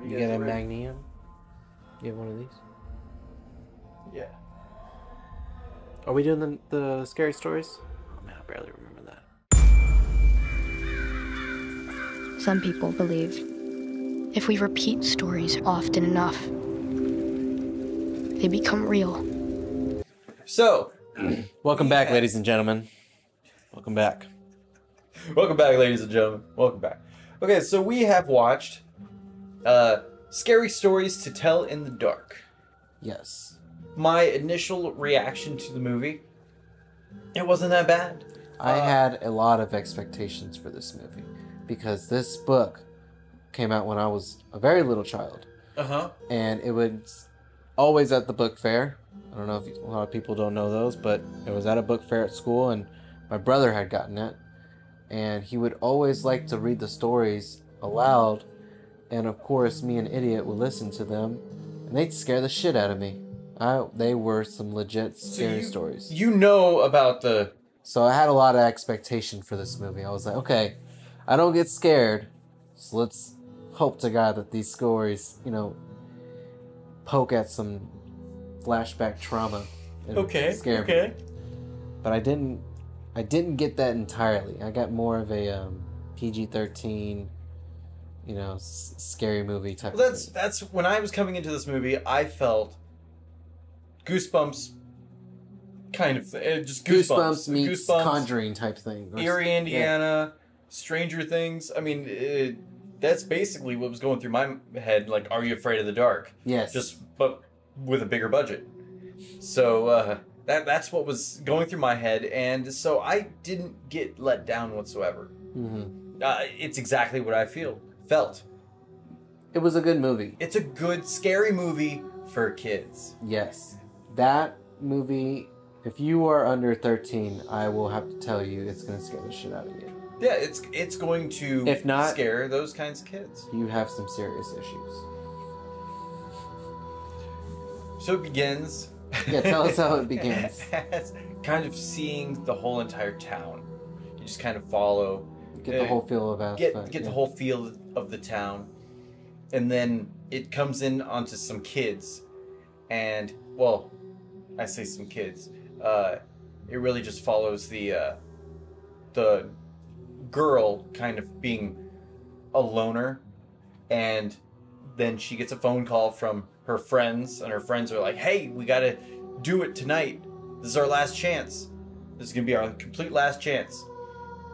You get a magnesium? You have one of these? Yeah. Are we doing the scary stories? Oh man, I barely remember that. Some people believe if we repeat stories often enough, they become real. So, welcome back, ladies and gentlemen. Welcome back. Welcome back, ladies and gentlemen. Welcome back. Okay, so we have watched Scary Stories to Tell in the Dark. Yes. My initial reaction to the movie, it wasn't that bad. I had a lot of expectations for this movie because this book came out when I was a very little child. Uh-huh. And it was always at the book fair. I don't know if a lot of people don't know those, but it was at a book fair at school, and my brother had gotten it. And he would always like to read the stories aloud. And of course, me, an idiot, would listen to them. And they'd scare the shit out of me. They were some legit scary stories. You know about the... So I had a lot of expectation for this movie. I was like, okay, I don't get scared. So let's hope to God that these stories, poke at some flashback trauma. And scare me. But I didn't get that entirely. I got more of a PG-13, scary movie type. Well, that's when I was coming into this movie, I felt Goosebumps kind of thing. Just Goosebumps meets Conjuring type thing. Erie, Indiana, Stranger Things. I mean, that's basically what was going through my head. Like, Are You Afraid of the Dark? Yes. But with a bigger budget. So that's what was going through my head, and so I didn't get let down whatsoever. Mm-hmm. It's exactly what I felt. It was a good movie. It's a good, scary movie for kids. Yes. That movie, if you are under 13, I will have to tell you it's going to scare the shit out of you. Yeah, it's going to if not, scare those kinds of kids. You have some serious issues. So it begins. Yeah, tell us how it begins. Kind of seeing the whole entire town. You just kind of follow. Get the whole feel of aspect. Get the whole feel of the town. And then it comes in onto some kids. And, well, I say some kids. It really just follows the girl kind of being a loner. And then she gets a phone call from her friends. And her friends are like, hey, we got to do it tonight. This is our last chance. This is going to be our complete last chance.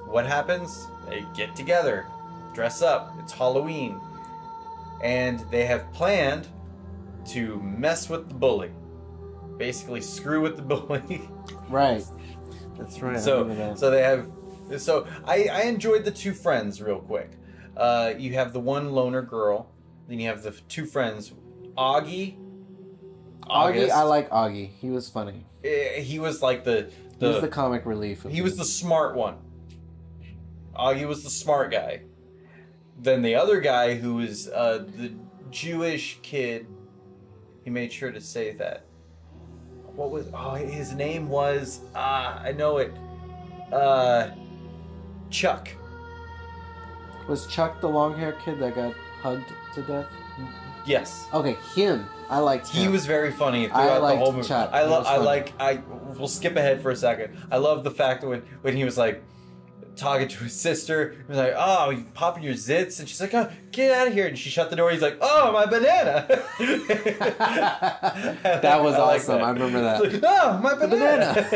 What happens? They get together, dress up. It's Halloween. And they have planned to mess with the bully. Basically screw with the bully. Right. That's right. So I enjoyed the two friends real quick. You have the one loner girl. Then you have the two friends. Augie, I like Augie. He was funny. He was like he was the comic relief. He was the smart one. Augie was the smart guy. Then the other guy, who was the Jewish kid, he made sure to say that. What was... Oh, his name was... I know it. Chuck. Was Chuck the long-haired kid that got hugged to death? Yes. Okay, him. I liked him. He was very funny throughout the whole movie. Chuck. We'll skip ahead for a second. I love the fact that when he was like talking to his sister, he was like, "Oh, you popping your zits," and she's like, "Oh, get out of here!" And she shut the door. He's like, "Oh, my banana." That was awesome. I remember that. Like, oh, my banana.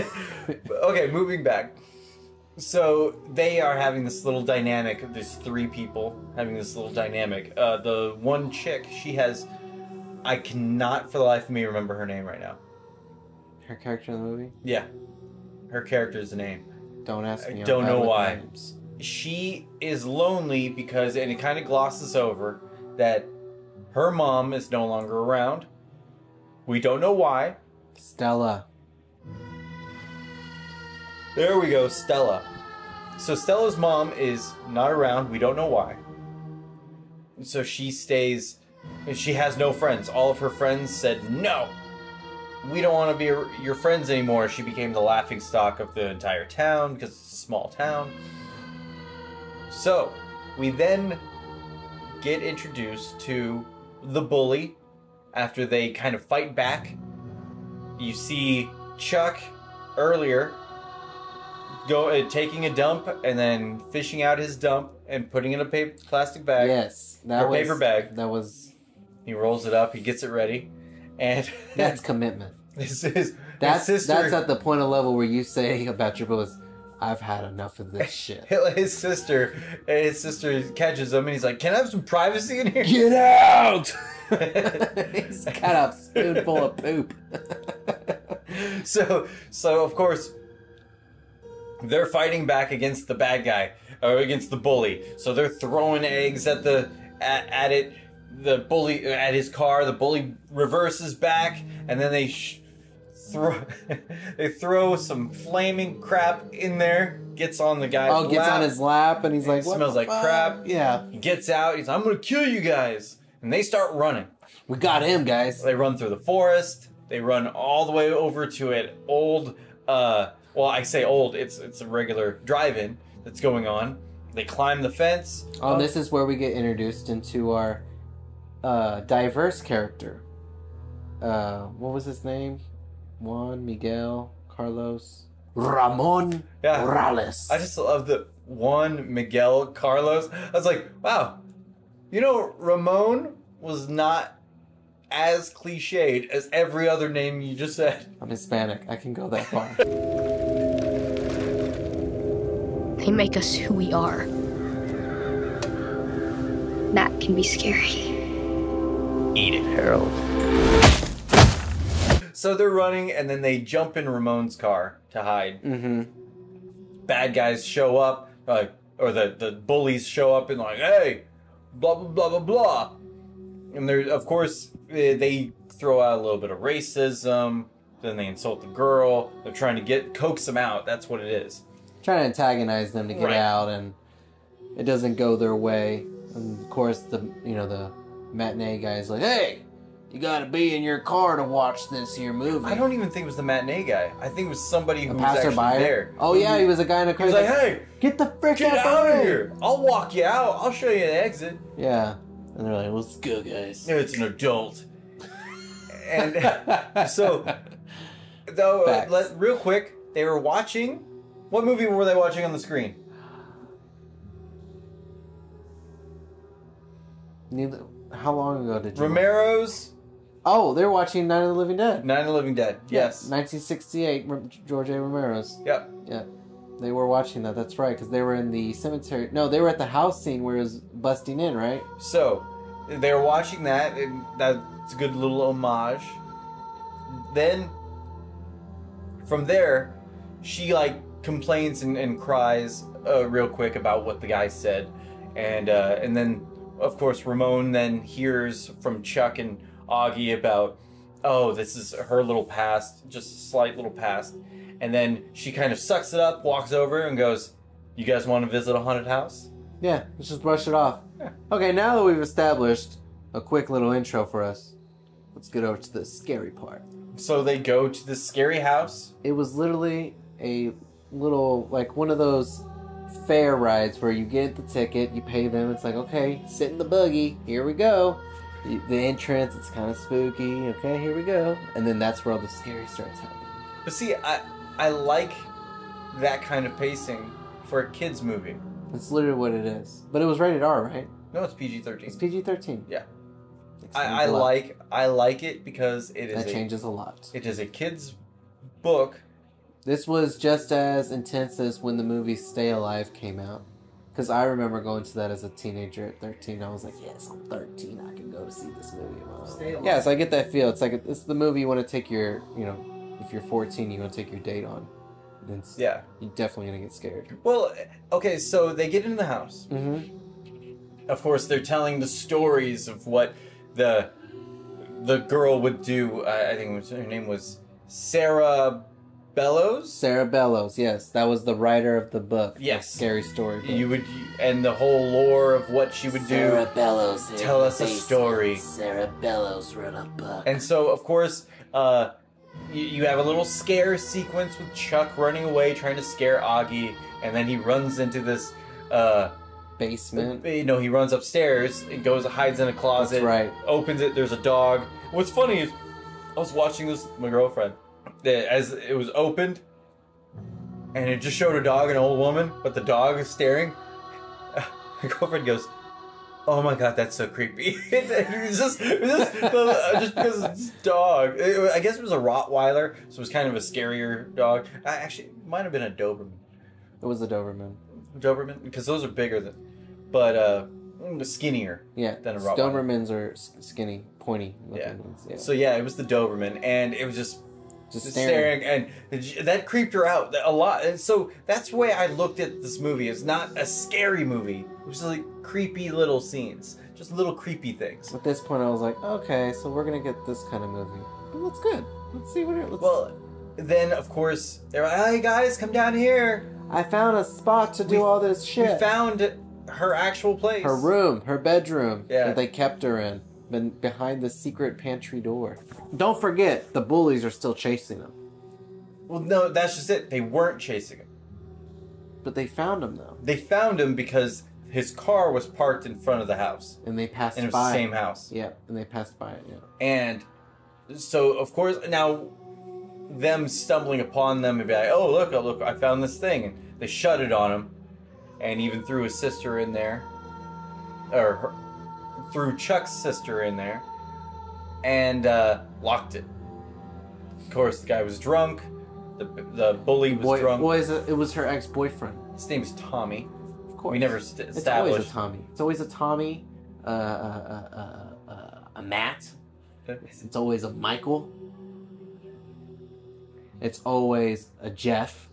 Okay, moving back. So they are having this little dynamic. There's three people having this little dynamic. The one chick, she has... I cannot for the life of me remember her name right now. Her character in the movie? Yeah. Her character's name. Don't ask me. I don't know why. She is lonely because, and it kind of glosses over, that her mom is no longer around. We don't know why. Stella. There we go, Stella. So Stella's mom is not around. We don't know why. So she stays... She has no friends. All of her friends said, no, we don't want to be your friends anymore. She became the laughingstock of the entire town because it's a small town. So, we then get introduced to the bully after they kind of fight back. You see Chuck earlier taking a dump and then fishing out his dump and putting it in a plastic bag. Yes, paper bag. That was. He rolls it up. He gets it ready, and That's commitment. His That's sister, at the point of level where you say about your boys, I've had enough of this shit. His sister catches him, and he's like, "Can I have some privacy in here?" Get out! He's got a spoonful of poop. So of course, they're fighting back against the bad guy, or against the bully. So they're throwing eggs at it. The bully at his car. The bully reverses back, and then they throw some flaming crap in there. Gets on the guy's lap. Gets on his lap, and he's like, "What smells like crap." Yeah. He gets out. He's like, "I'm gonna kill you guys," and they start running. We got him, guys. They run through the forest. They run all the way over to an old. Well, I say old. It's a regular drive-in that's going on. They climb the fence. Oh, this is where we get introduced into our diverse character. What was his name? Juan Miguel Carlos Ramon Morales. I just love the Juan Miguel Carlos. I was like, wow. You know, Ramon was not as cliched as every other name you just said. I'm Hispanic. I can go that far. They make us who we are. That can be scary. Eat it, Harold. So they're running, and then they jump in Ramon's car to hide. Mm-hmm. Bad guys show up, or the bullies show up and like, hey, blah, blah, blah, blah, blah. And they're, of course, they throw out a little bit of racism. Then they insult the girl. They're trying to coax them out. That's what it is. Trying to antagonize them to get out, and it doesn't go their way. And of course, the matinee guy's like, "Hey, you gotta be in your car to watch this here movie." I don't even think it was the matinee guy. I think it was somebody who was passerby actually there. Oh yeah, he was a guy in a car. He was like, "Hey, get the frick get out out of here! I'll walk you out. I'll show you the exit." Yeah, and they're like, "Let's go, guys." It's an adult. And so, though, real quick, they were watching. What movie were they watching on the screen? How long ago did you? Romero's. Oh, they're watching Night of the Living Dead. Night of the Living Dead. Yes. 1968, George A. Romero's. Yep. Yeah. They were watching that. That's right, because they were in the cemetery. No, they were at the house scene where it was busting in, right? So, they were watching that, and that's a good little homage. Then, from there, she complains and cries real quick about what the guy said, and then of course Ramon then hears from Chuck and Augie about, oh, this is her little past, just a slight little past, and then she kind of sucks it up, walks over and goes, "You guys want to visit a haunted house?" Yeah, let's just brush it off. Yeah. Okay, now that we've established a quick little intro for us, let's get over to the scary part. So they go to the scary house. It was literally a little, one of those fair rides where you get the ticket, you pay them, it's like, okay, sit in the buggy, here we go. The entrance, it's kind of spooky, okay, here we go. And then that's where all the scary starts happening. But see, I like that kind of pacing for a kid's movie. It's literally what it is. But it was rated R, right? No, it's PG-13. It's PG-13. Yeah. I like it because it is that changes a lot. It is a kid's book. This was just as intense as when the movie Stay Alive came out. Because I remember going to that as a teenager at 13. I was like, yes, I'm 13. I can go to see this movie. Stay Alive. Yeah, so I get that feel. It's like, it's the movie you want to take your, if you're 14, you want to take your date on. Yeah. You're definitely going to get scared. Well, okay, so they get into the house. Mm-hmm. Of course, they're telling the stories of what the girl would do. I think her name was Sarah Bellows? Sarah Bellows, yes. That was the writer of the book. Yes. Scary Story book. And the whole lore of what she would Sarah do. Bellows. Tell us a story. Sarah Bellows wrote a book. And so, of course, you have a little scare sequence with Chuck running away, trying to scare Augie, and then he runs into this basement. You know, he runs upstairs and goes, hides in a closet. That's right. Opens it. There's a dog. What's funny is I was watching this with my girlfriend as it was opened, and it just showed a dog and an old woman, but the dog is staring. My girlfriend goes, "Oh my god, that's so creepy." It's just because it's a dog. I guess it was a Rottweiler, so it was kind of a scarier dog. Actually, it might have been a Doberman. It was a Doberman. Doberman? Because those are bigger than... But, skinnier than a Rottweiler. Dobermans are skinny, pointy looking ones. So, yeah, it was the Doberman, and it was just staring. And that creeped her out a lot. And so, that's the way I looked at this movie. It's not a scary movie. It was like creepy little scenes. Just little creepy things. At this point, I was like, okay, so we're going to get this kind of movie. But that's good. Let's see what it... Well, then, of course, they're like, "Hey, guys, come down here. I found a spot to do all this shit." We found her actual place. Her room, her bedroom that they kept her in, behind the secret pantry door. Don't forget, the bullies are still chasing him. Well, no, that's just it. They weren't chasing him. But they found him, though. They found him because his car was parked in front of the house. And they passed by. And it was the same house. Yeah, and they passed by it, yeah. And so, of course, now... them stumbling upon them and be like, "Oh, look, I found this thing." And they shut it on him, and even threw his sister in there, or threw Chuck's sister in there, and locked it. Of course, the guy was drunk. The bully was drunk. It was her ex-boyfriend. His name is Tommy. Of course. We never established. It's always a Tommy, a Matt. It's always a Michael. It's always a Jeff.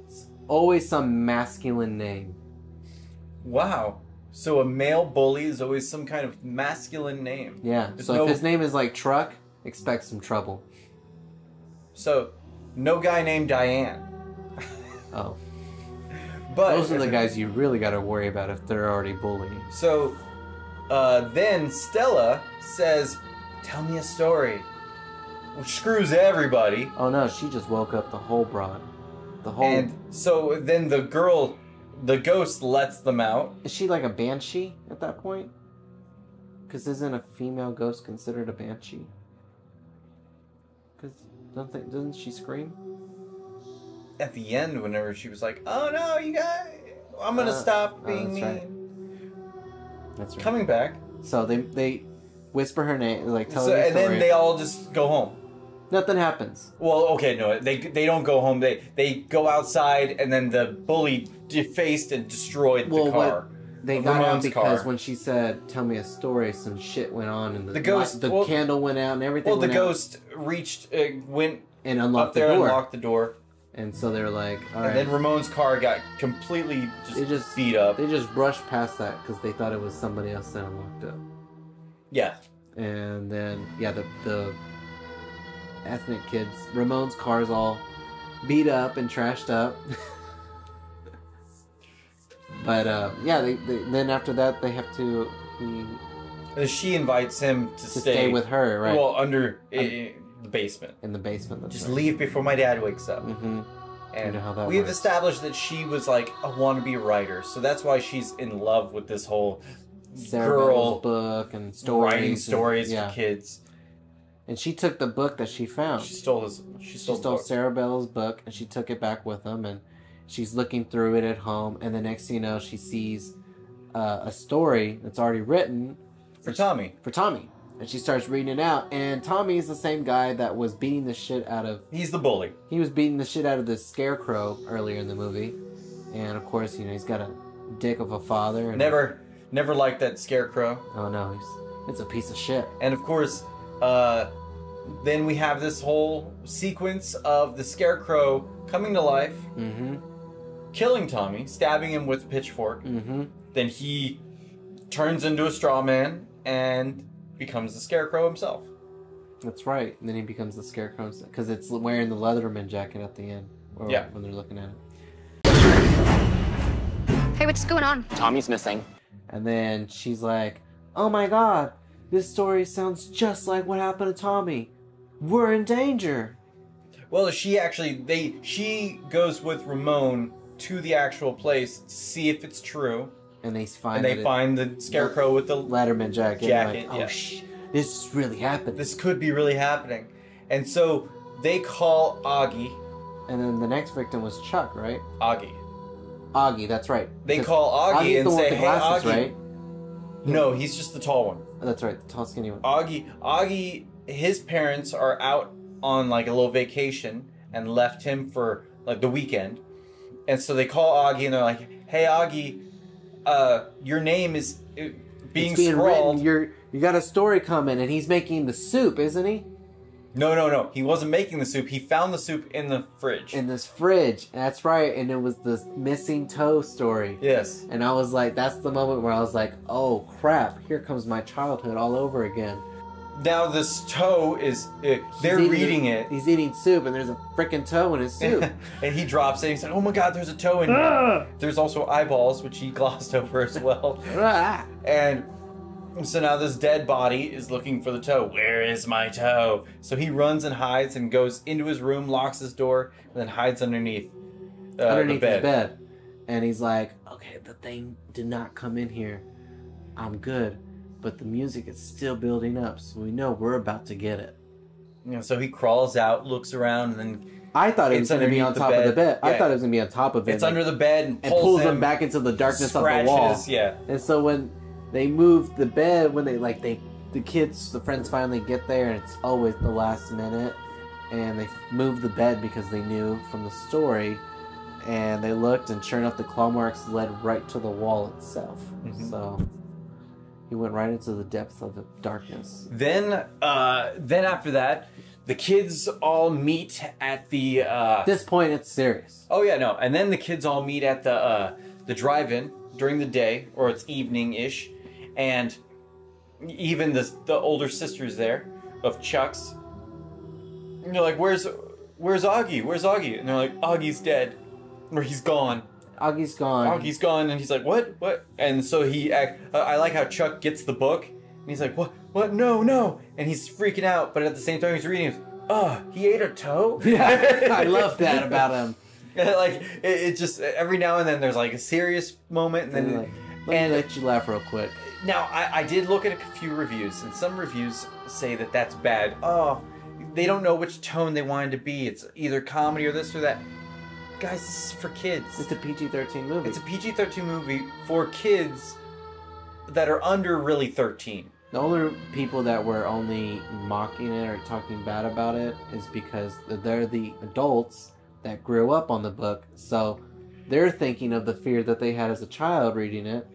It's always some masculine name. Wow. So a male bully is always some kind of masculine name. Yeah. If his name is like Truck, expect some trouble. So, no guy named Diane. Oh. But those are the guys you really got to worry about if they're already bullying. So, then Stella says, "Tell me a story." Which screws everybody. Oh no, she just woke up the whole broad. And so then the ghost lets them out. Is she like a banshee at that point? Because isn't a female ghost considered a banshee? Because doesn't she scream? At the end, whenever she was like, "Oh no, you guys, I'm gonna stop being mean." Right. That's right. Coming back. So they whisper her name, like tell her the and story. then they all just go home. Nothing happens. Well, okay, no, they don't go home. They go outside, and then the bully defaced and destroyed the car. They got out because when she said, "Tell me a story," some shit went on, and the candle went out, and everything. Well, the ghost went and unlocked up there the door. and locked the door. And so they're like, all right. And then Ramon's car got completely just beat up. They just brushed past that because they thought it was somebody else that unlocked it. Yeah. And then, the ethnic kids, Ramon's car's all beat up and trashed up. But, they then after that, they have to... She invites him to stay with her, right? Well, under the basement. In the basement, that's Just right. leave before my dad wakes up. Mm-hmm. And you know how that we've works. established that she was like a wannabe writer, so that's why she's in love with this whole girl book and stories, writing stories for kids. And she took the book that she found. She stole Sarah Bell's book, and she took it back with them, and she's looking through it at home, and the next thing you know, she sees a story that's already written for Tommy. And she starts reading it out, and Tommy's the same guy that was beating the shit out of... He's the bully. He was beating the shit out of this scarecrow earlier in the movie. And, of course, he's got a dick of a father. And Never liked that scarecrow. Oh, no. It's a piece of shit. And, of course, then we have this whole sequence of the scarecrow coming to life, killing Tommy, stabbing him with a pitchfork. Then he turns into a straw man and... becomes the scarecrow himself. That's right. And then he becomes the scarecrow because it's wearing the Leatherman jacket at the end. When they're looking at it. Hey, what's going on? Tommy's missing. And then she's like, "Oh my god, this story sounds just like what happened to Tommy. We're in danger." Well, she goes with Ramon to the actual place to see if it's true. And they find the Scarecrow with the Letterman jacket. jacket, Like, oh, yeah. this is really happening. This could be really happening. And so they call Augie. And then the next victim was Chuck, right? Augie. That's right. They Because call Augie Augie's and the one say, with the hey, glasses, Augie. right? No, he's just the tall one. Oh, that's right, the tall, skinny one. Augie, his parents are out on like a little vacation and left him for like the weekend. And so they call Augie and they're like, hey, Augie, your name is being scrawled. Written. You got a story coming, and he's making the soup, isn't he? No. He wasn't making the soup. He found the soup in the fridge. In this fridge. That's right. And it was the missing toe story. Yes. And I was like, that's the moment where I was like, oh, crap. Here comes my childhood all over again. Now this toe is... they're reading it. He's eating soup, and there's a freaking toe in his soup. And he drops it. He's like, oh my god, there's a toe in here. There's also eyeballs, which he glossed over as well. And... so now this dead body is looking for the toe. Where is my toe? So he runs and hides and goes into his room, locks his door, and then hides underneath Underneath the bed. his bed. And he's like, okay, the thing did not come in here. I'm good. But the music is still building up, so we know we're about to get it. So he crawls out, looks around, and then... I thought it was going to be on top of the bed. I thought it was going to be on top of it. It's under the bed and pulls him back into the darkness of the wall. Yeah. And so when they move the bed, when the friends finally get there, and it's always the last minute, and they move the bed because they knew from the story, and they looked, and sure enough, the claw marks led right to the wall itself. Mm-hmm. So he went right into the depths of the darkness. Then after that, the kids all meet at the... At this point, it's serious. Oh, yeah, no. And then the kids all meet at the drive-in during the day, or it's evening-ish. And even the older sister's there, of Chuck's. And they're like, where's Augie? Where's Augie? And they're like, Augie's dead. Or he's gone. Augie's gone. Augie's gone. And he's like, what? And so I like how Chuck gets the book. And he's like, what? No. And he's freaking out. But at the same time he's reading it. He ate a toe? Yeah, I love that about him. Like, it just, every now and then there's like a serious moment. And then... Let me let you laugh real quick. Now, I did look at a few reviews, and some reviews say that that's bad. Oh, they don't know which tone they wanted to be. It's either comedy or this or that. Guys, this is for kids. It's a PG-13 movie. It's a PG-13 movie for kids that are under really 13. The only people that were only mocking it or talking bad about it is because they're the adults that grew up on the book, so they're thinking of the fear that they had as a child reading it.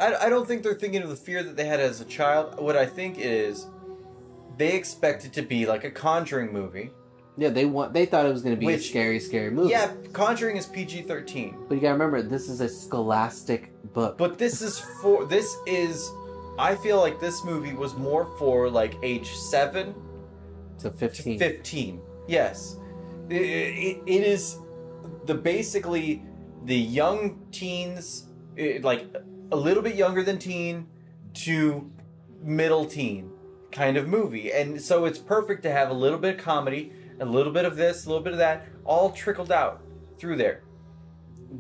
I don't think they're thinking of the fear that they had as a child. What I think is they expect it to be like a Conjuring movie. Yeah, they thought it was going to be a scary movie. Yeah, Conjuring is PG-13. But you gotta remember, this is a scholastic book. But I feel like this movie was more for like age 7 to 15. To 15. Yes. It is basically the young teens, like a little bit younger than teen to middle teen kind of movie. And so it's perfect to have a little bit of comedy, a little bit of this, a little bit of that, all trickled out through there.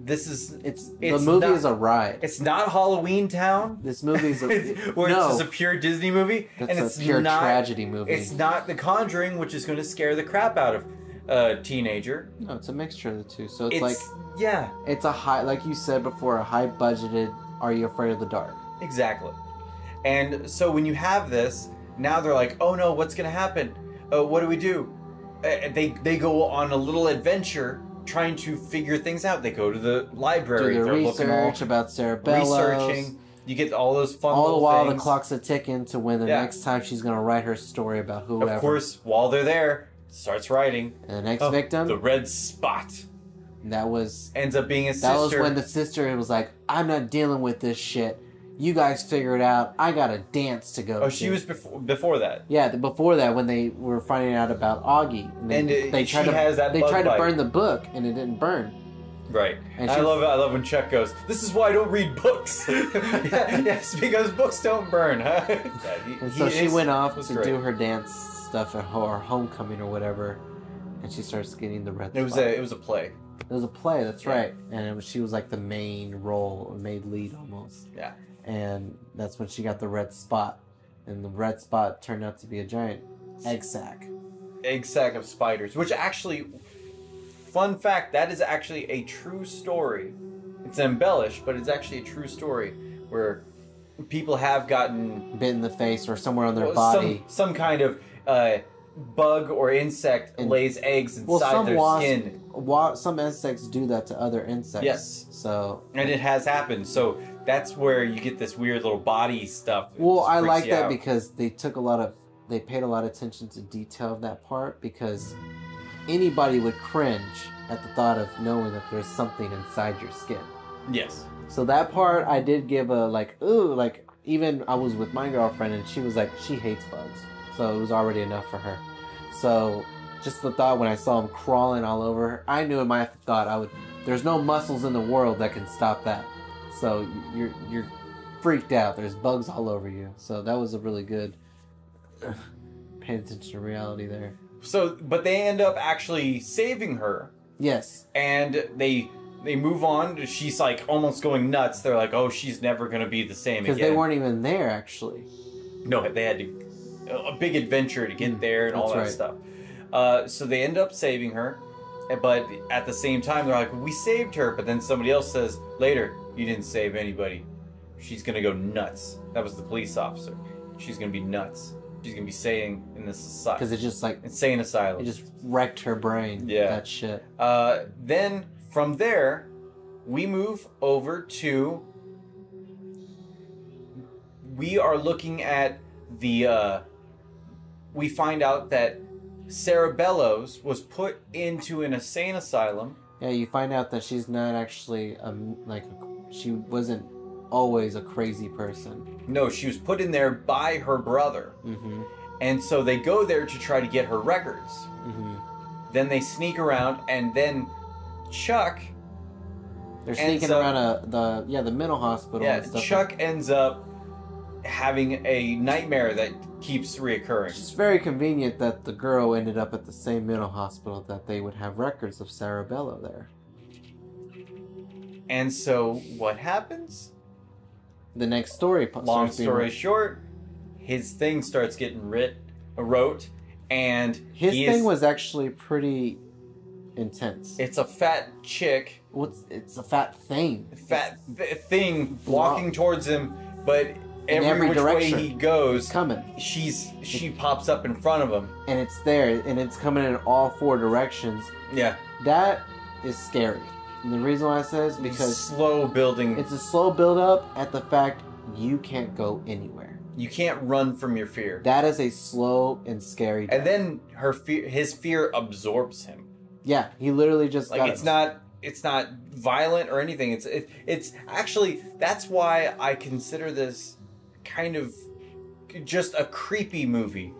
The movie is a ride. It's not Halloween Town. This movie is it's just a pure Disney movie. It's a pure tragedy movie. It's not The Conjuring, which is going to scare the crap out of a teenager. No, it's a mixture of the two. So it's like... Yeah. It's a high, like you said before, a high-budgeted Are You Afraid of the Dark? Exactly. And so when you have this, now they're like, oh no, what's going to happen? What do we do? They go on a little adventure trying to figure things out. They go to the library. Do the research about Sarah Bellows. Researching. You get all those fun all little the while things. The clock's a ticking to when the next time she's going to write her story about whoever. Of course, while they're there, starts writing. And the next victim? The red spot. That was... Ends up being a sister. That was when the sister was like, I'm not dealing with this shit. You guys figure it out. I got a dance to go to. Oh, she was before that. Yeah, before that, when they were finding out about Augie. And they tried to burn the book, and it didn't burn. Right. And I love when Chuck goes, this is why I don't read books. Yes, because books don't burn, huh? And so she went off to do her dance stuff at her homecoming or whatever, and she starts getting the red spot. It was a play. It was a play, that's Yeah. right. And she was like the main role, or main lead almost. Yeah. And that's when she got the red spot. And the red spot turned out to be a giant egg sac. Egg sac of spiders, which actually, fun fact, that is actually a true story. It's embellished, but it's actually a true story where people have gotten Bit in the face or somewhere on their body. some kind of bug or insect lays eggs inside their skin. Some insects do that to other insects. Yes. So. And it has happened. So that's where you get this weird little body stuff. Well, I like that because they paid a lot of attention to detail of that part, because anybody would cringe at the thought of knowing that there's something inside your skin. Yes. So that part I did give a ooh, even I was with my girlfriend and she was like, she hates bugs. So it was already enough for her. So just the thought when I saw him crawling all over her, I knew in my thought there's no muscles in the world that can stop that. So you're freaked out. There's bugs all over you. So that was a really good paying attention to reality there. So, but they end up actually saving her. Yes. And they move on. She's like almost going nuts. They're like, oh, she's never going to be the same again. Because they weren't even there, actually. No, they had a big adventure to get there and all that stuff. So they end up saving her. But at the same time, they're like, we saved her. But then somebody else says later, you didn't save anybody. She's going to go nuts. That was the police officer. She's going to be nuts. She's going to be staying in this asylum. Because it just insane asylum. It just wrecked her brain. Yeah. That shit. Then from there, we move over to. We are looking at the. We find out that Sarah Bellows was put into an insane asylum. Yeah, you find out that she's not actually she wasn't always a crazy person. No, she was put in there by her brother. Mm-hmm. And so they go there to try to get her records. Mm-hmm. Then they sneak around, and then Chuck. They're sneaking around the mental hospital. Yeah, and stuff. Chuck ends up having a nightmare that keeps reoccurring. It's very convenient that the girl ended up at the same mental hospital that they would have records of Sarah Bello there. And so what happens? The next story. Long story short, his thing starts getting wrote, and his thing was actually pretty intense. It's a fat chick. It's a fat thing. Thing walking towards him, but every which way he goes, coming. She pops up in front of him, and it's there, and it's coming in all four directions. Yeah, that is scary. And the reason why I say is because slow building. It's a slow build up at the fact you can't go anywhere. You can't run from your fear. That is a slow and scary death. And then his fear absorbs him. Yeah, he literally just it's not violent or anything. It's actually, that's why I consider this kind of just a creepy movie,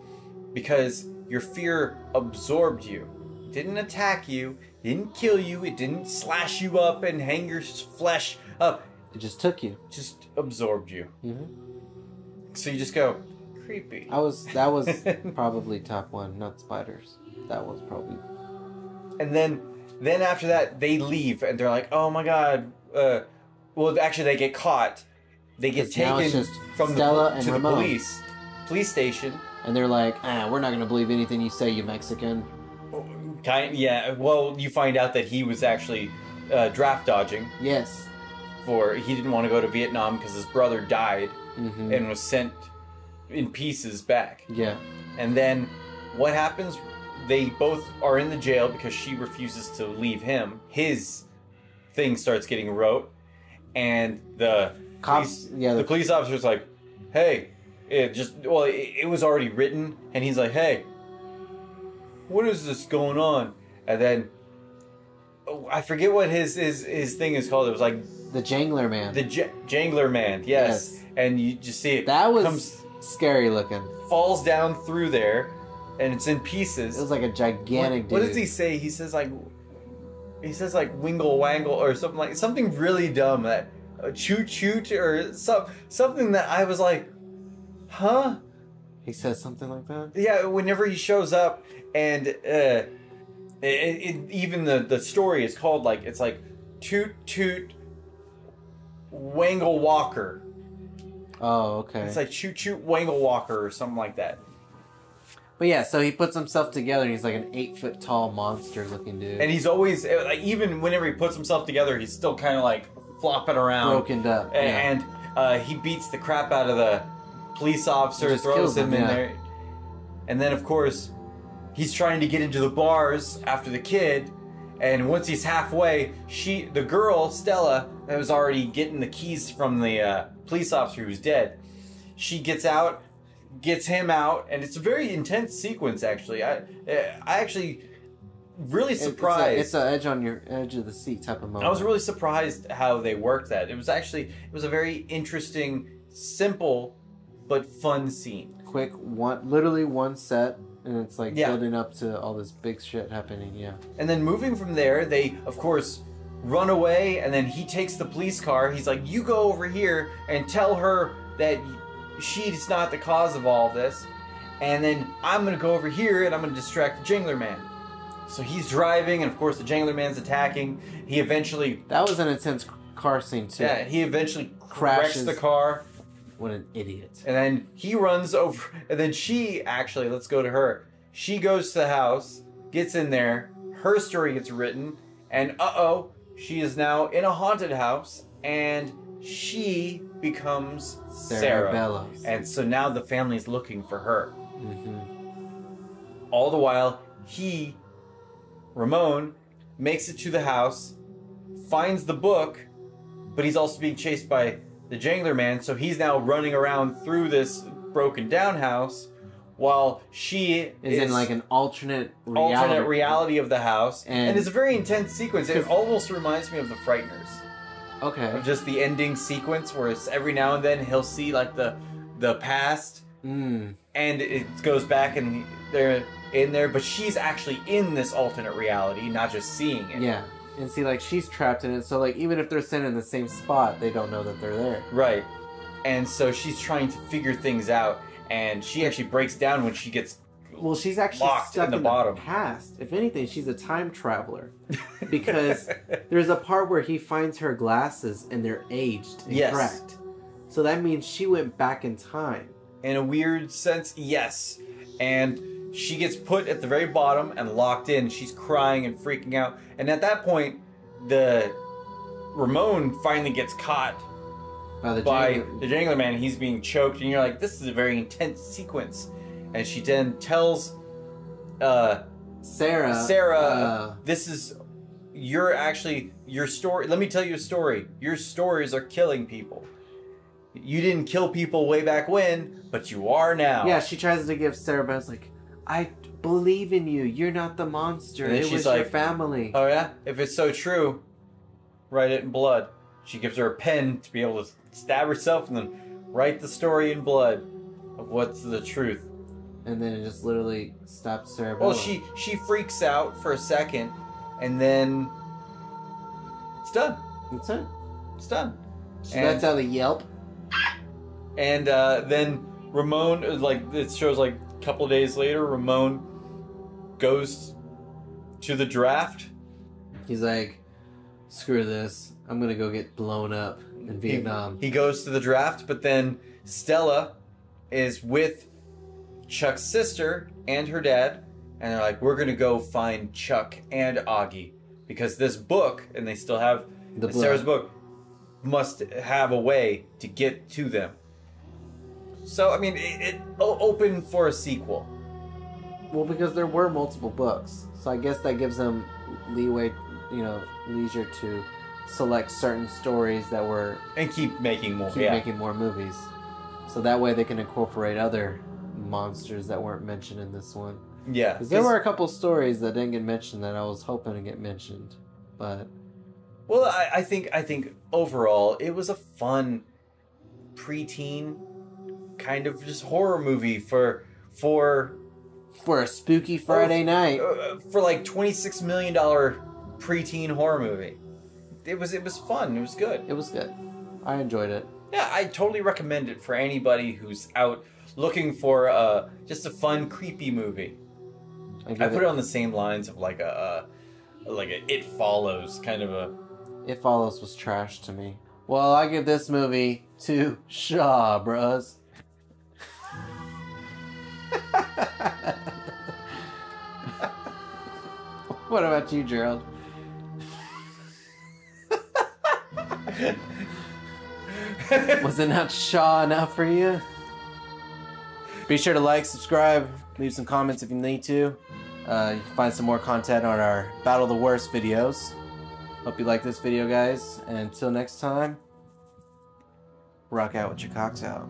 because your fear absorbed you. It didn't attack you. Didn't kill you. It didn't slash you up and hang your flesh up. It just took you. Just absorbed you. Mm-hmm. So you just go, creepy. That was probably top one, not spiders. That was probably. And then after that, they leave and they're like, oh my god. Well, actually, they get caught. They get taken from Stella and to Ramon. the police station. And they're like, we're not going to believe anything you say, you Mexican. Yeah, well, you find out that he was actually draft dodging. Yes. He didn't want to go to Vietnam because his brother died mm-hmm. and was sent in pieces back. Yeah. And then what happens? They both are in the jail because she refuses to leave him. His thing starts getting wrote, and the police officer's like, hey, it was already written, and he's like, hey, what is this going on? And then I forget what his thing is called. It was like the Jangler Man. The Jangler Man, yes. And you just see it. That was scary looking. Falls down through there, and it's in pieces. It was like a gigantic dude. What does he say? He says like wingle wangle or something really dumb, that choot choot or something that I was like, huh? He says something like that? Yeah, whenever he shows up and Even the story is called like, it's like Toot Toot Wangle Walker. Oh, okay. It's like Shoot Shoot Wangle Walker or something like that. But yeah, so he puts himself together and he's like an 8-foot tall monster looking dude. And he's always, like, even whenever he puts himself together, he's still kind of like flopping around. Broken up. And he beats the crap out of the police officer, Just throws kills him him, in there. And then, of course, he's trying to get into the bars after the kid. And once he's halfway, the girl, Stella, that was already getting the keys from the police officer who's dead, she gets out, gets him out, and it's a very intense sequence, actually. I actually really surprised. It's an edge on your edge of the seat type of moment. I was really surprised how they worked that. It was a very interesting, simple, but fun scene. Quick, literally one set, and it's like Yeah. building up to all this big shit happening, yeah. And then moving from there, they, of course, run away, and then he takes the police car. He's like, you go over here and tell her that she's not the cause of all of this. And then I'm going to go over here, and I'm going to distract the Jangler Man. So he's driving, and of course the Jangler Man's attacking. He eventually... That was an intense car scene, too. Yeah, he eventually Crashes. wrecks the car. What an idiot. And then he runs over, and then she, actually, let's go to her. She goes to the house, gets in there, her story gets written, and she is now in a haunted house, and she becomes Sarah. Bellows. And so now the family's looking for her. Mm-hmm. All the while, Ramon, makes it to the house, finds the book, but he's also being chased by the Jangler Man, so he's now running around through this broken down house while she is in like an alternate reality of the house. And it's a very intense sequence. It almost reminds me of The Frighteners. Okay. Of just the ending sequence where it's every now and then he'll see like the past and it goes back and they're in there, but she's actually in this alternate reality, not just seeing it. Yeah. And see, like, she's trapped in it, so, like, even if they're sitting in the same spot, they don't know that they're there. Right. And so she's trying to figure things out, and she actually breaks down when she gets she's actually locked stuck in the bottom. Past. If anything, she's a time traveler. Because there's a part where he finds her glasses, and they're aged and cracked. So that means she went back in time. In a weird sense, yes. And she gets put at the very bottom and locked in. She's crying and freaking out. And at that point, Ramon finally gets caught by the Jangler Man. He's being choked, and you're like, this is a very intense sequence. And she then tells Sarah, this is your story. Let me tell you a story. Your stories are killing people. You didn't kill people way back when, but you are now. Yeah, she tries to give Sarah Bell's like, I believe in you. You're not the monster. It was your family. Oh yeah? If it's so true, write it in blood. She gives her a pen to be able to stab herself and then write the story in blood of what's the truth. And then it just literally stops Sarah Bell. Well, she freaks out for a second, and then it's done. That's it. It's done. She lets out a yelp. And then Ramon, like, it shows like a couple of days later, Ramon goes to the draft. He's like, screw this. I'm going to go get blown up in Vietnam. He goes to the draft, but then Stella is with Chuck's sister and her dad, and they're like, we're going to go find Chuck and Augie, because this book, and they still have Sarah's book, must have a way to get to them. So, I mean, it opened for a sequel. Well, because there were multiple books. So I guess that gives them leeway, leisure to select certain stories that were... And keep making more. Making more movies. So that way they can incorporate other monsters that weren't mentioned in this one. Yeah. Because there were a couple stories that didn't get mentioned that I was hoping to get mentioned. But... Well, I think overall it was a fun preteen kind of just horror movie for a spooky Friday night. For like $26 million preteen horror movie. It was fun. It was good. It was good. I enjoyed it. Yeah, I totally recommend it for anybody who's out looking for just a fun, creepy movie. I put it on the same lines of like a It Follows kind of a. It Follows was trash to me. Well, I give this movie 2 Shaw Bros. What about you, Gerald? Was it not Shaw enough for you? Be sure to like, subscribe, leave some comments if you need to. You can find some more content on our Battle the Worst videos. Hope you like this video, guys. And until next time, rock out with your cocks out.